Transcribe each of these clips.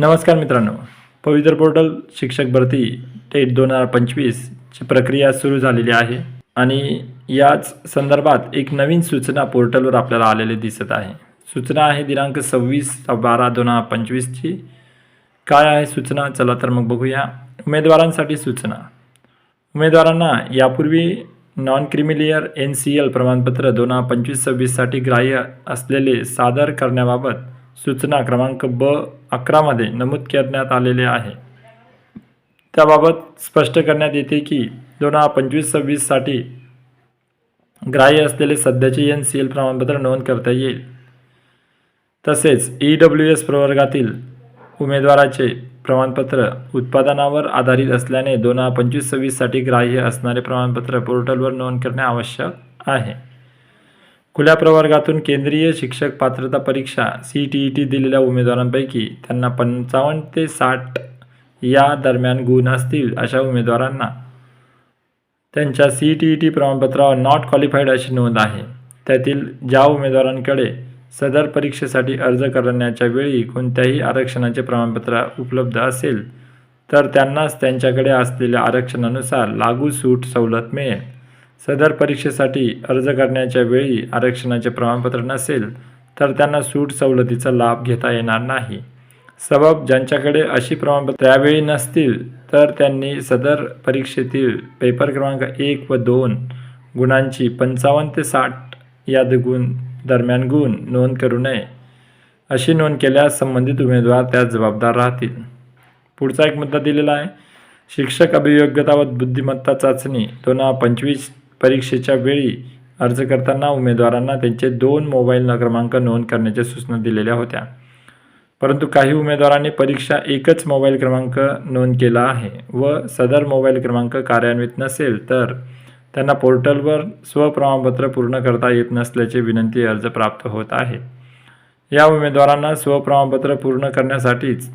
नमस्कार मित्रांनो, पवित्र पोर्टल शिक्षक भरती टेट 2025ची प्रक्रिया सुरू झालेली आहे आणि याच संदर्भात एक नवीन सूचना पोर्टलवर आपल्याला आलेली दिसत आहे. सूचना आहे दिनांक 26/12/2025ची. काय आहे सूचना? चला तर मग बघूया. उमेदवारांसाठी सूचना. उमेदवारांना यापूर्वी नॉन क्रिमिलियर NCL प्रमाणपत्र 2025-26साठी ग्राह्य असलेले सादर करण्याबाबत सूचना क्रमांक B11 मध्ये नमूद करण्यात आलेले आहे. त्याबाबत स्पष्ट करण्यात येते की 2025-26साठी ग्राह्य असलेले सध्याचे NCL प्रमाणपत्र नोंद करता येईल. तसेच EWS प्रवर्गातील उमेदवाराचे प्रमाणपत्र उत्पादनावर आधारित असल्याने 2025-26साठी ग्राह्य असणारे प्रमाणपत्र पोर्टलवर नोंद करणे आवश्यक आहे. खुल्या प्रवर्गातून केंद्रीय शिक्षक पात्रता परीक्षा CTET दिलेल्या उमेदवारांपैकी त्यांना 55 ते 60 या दरम्यान गुण असतील अशा उमेदवारांना त्यांच्या CTET प्रमाणपत्रावर नॉट क्वालिफाईड अशी नोंद आहे. त्यातील ज्या उमेदवारांकडे सदर परीक्षेसाठी अर्ज करण्याच्या वेळी कोणत्याही आरक्षणाचे प्रमाणपत्र उपलब्ध असेल तर त्यांनाच त्यांच्याकडे असलेल्या आरक्षणानुसार लागू सूट सवलत मिळेल. सदर परीक्षेसाठी अर्ज करण्याच्या वेळी आरक्षणाचे प्रमाणपत्र नसेल तर त्यांना सूट सवलतीचा लाभ घेता येणार नाही. सबब ज्यांच्याकडे अशी प्रमाणपत्र त्यावेळी नसतील तर त्यांनी सदर परीक्षेतील पेपर क्रमांक 1 व 2 गुणांची 55 ते 60 या दरम्यान गुण नोंद करू नये. अशी नोंद केल्यास संबंधित उमेदवार त्यास जबाबदार राहतील. पुढचा एक मुद्दा दिलेला आहे. शिक्षक अभियोग्यता व बुद्धिमत्ता चाचणी 2025 परीक्षेच्या वेळी अर्ज करताना उमेदवारांना त्यांचे 2 मोबाईल क्रमांक नोंद करण्याच्या सूचना दिलेल्या होत्या. परंतु काही उमेदवारांनी परीक्षा एकच मोबाईल क्रमांक नोंद केला आहे व सदर मोबाईल क्रमांक कार्यान्वित नसेल तर त्यांना पोर्टलवर स्वप्रमाणपत्र पूर्ण करता येत नसल्याचे विनंती अर्ज प्राप्त होत आहे. या उमेदवारांना स्वप्रमाणपत्र पूर्ण करण्यासाठीच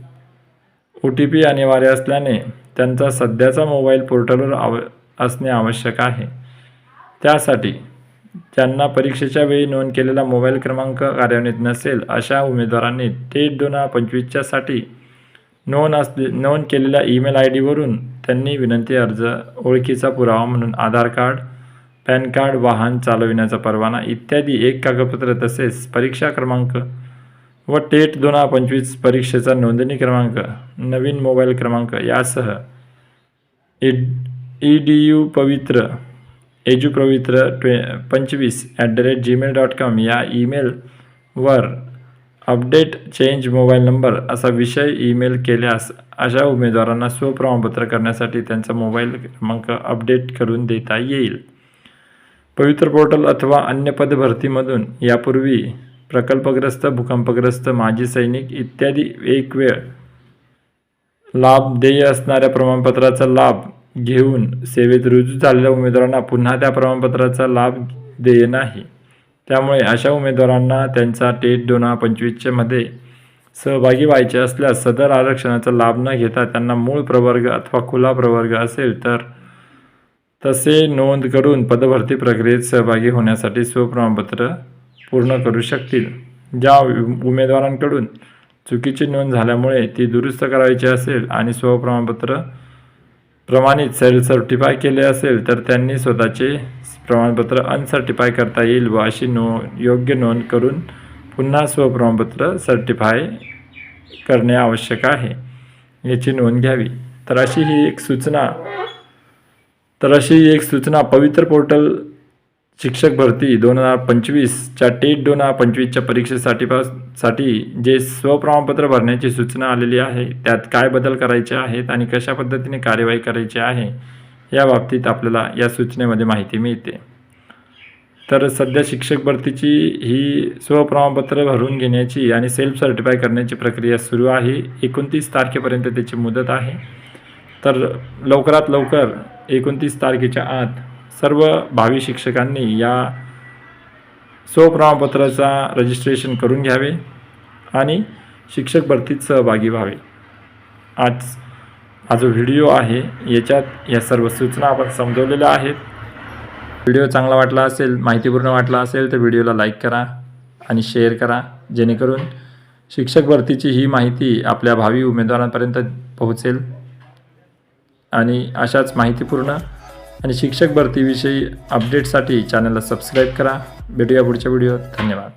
OTP अनिवार्य असल्याने त्यांचा सध्याचा मोबाईल पोर्टलवर असणे आवश्यक आहे. त्यासाठी ज्यांना परीक्षेच्या वेळी नोंद केलेला मोबाईल क्रमांक कार्यान्वित नसेल अशा उमेदवारांनी टेट 2025साठी नोंद केलेल्या ईमेल ID वरून त्यांनी विनंती अर्ज, ओळखीचा पुरावा म्हणून आधार कार्ड, पॅन कार्ड, वाहन चालविण्याचा परवाना इत्यादी एक कागदपत्र तसेच परीक्षा क्रमांक व टेट 2025 परीक्षेचा नोंदणी क्रमांक, नवीन मोबाईल क्रमांक यासह edupavitra25@gmail.com या ईमेलवर अपडेट चेंज मोबाईल नंबर असा विषय ईमेल केल्यास अशा उमेदवारांना स्वप्रमाणपत्र करण्यासाठी त्यांचा मोबाईल क्रमांक अपडेट करून देता येईल. पवित्र पोर्टल अथवा अन्य पदभरतीमधून यापूर्वी प्रकल्पग्रस्त, भूकंपग्रस्त, माजी सैनिक इत्यादी एक वेळ लाभ देय असणाऱ्या प्रमाणपत्राचा लाभ घेऊन सेवेत रुजू झालेल्या उमेदवारांना पुन्हा त्या प्रमाणपत्राचा लाभ देय नाही. त्यामुळे अशा उमेदवारांना त्यांचा टेट 2025 मध्ये सहभागी व्हायचे असल्यास सदर आरक्षणाचा लाभ न घेता त्यांना मूळ प्रवर्ग अथवा खुला प्रवर्ग असेल तर तसे नोंद करून पदभरती प्रक्रियेत सहभागी होण्यासाठी स्वप्रमाणपत्र पूर्ण करू शकतील. ज्या उमेदवारांकडून चुकीची नोंद झाल्यामुळे ती दुरुस्त करायची असेल आणि स्वप्रमाणपत्र प्रमाणित सर्टिफाय केले असेल तर त्यांनी स्वतःचे प्रमाणपत्र अनसर्टिफाय करता येईल व अशी योग्य नोंद करून पुन्हा स्वप्रमाणपत्र सर्टिफाय करणे आवश्यक आहे याची नोंद घ्यावी. तर अशी एक सूचना पवित्र पोर्टल शिक्षक भरती 2025च्या टेट 2025च्या परीक्षेसाठी जे स्वप्रमाणपत्र भरण्याची सूचना आलेली आहे त्यात काय बदल करायचे आहेत आणि कशा पद्धतीने कार्यवाही करायची आहे या बाबतीत आपल्याला या सूचनेमध्ये माहिती मिळते. तर सध्या शिक्षक भरतीची ही स्वप्रमाणपत्र भरून घेण्याची आणि सेल्फ सर्टिफाय करण्याची प्रक्रिया सुरू आहे. 29 तारखेपर्यंत त्याची मुदत आहे. तर लवकरात लवकर 29 तारखेच्या आत सर्व भावी शिक्षकांनी या स्वप्रमाणपत्राचा रजिस्ट्रेशन करून घ्यावे आणि शिक्षक भरतीत सहभागी व्हावे. हा जो व्हिडिओ आहे याच्यात या सर्व सूचना आपण समजवलेल्या आहेत. व्हिडिओ चांगला वाटला असेल, माहितीपूर्ण वाटला असेल तर व्हिडिओला लाईक करा आणि शेअर करा जेणेकरून शिक्षक भरतीची ही माहिती आपल्या भावी उमेदवारांपर्यंत पोहोचेल आणि अशाच माहितीपूर्ण आणि शिक्षक भरतीविषयी अपडेटसाठी चॅनलला सबस्क्राईब करा. भेटूया पुढच्या व्हिडिओत. धन्यवाद.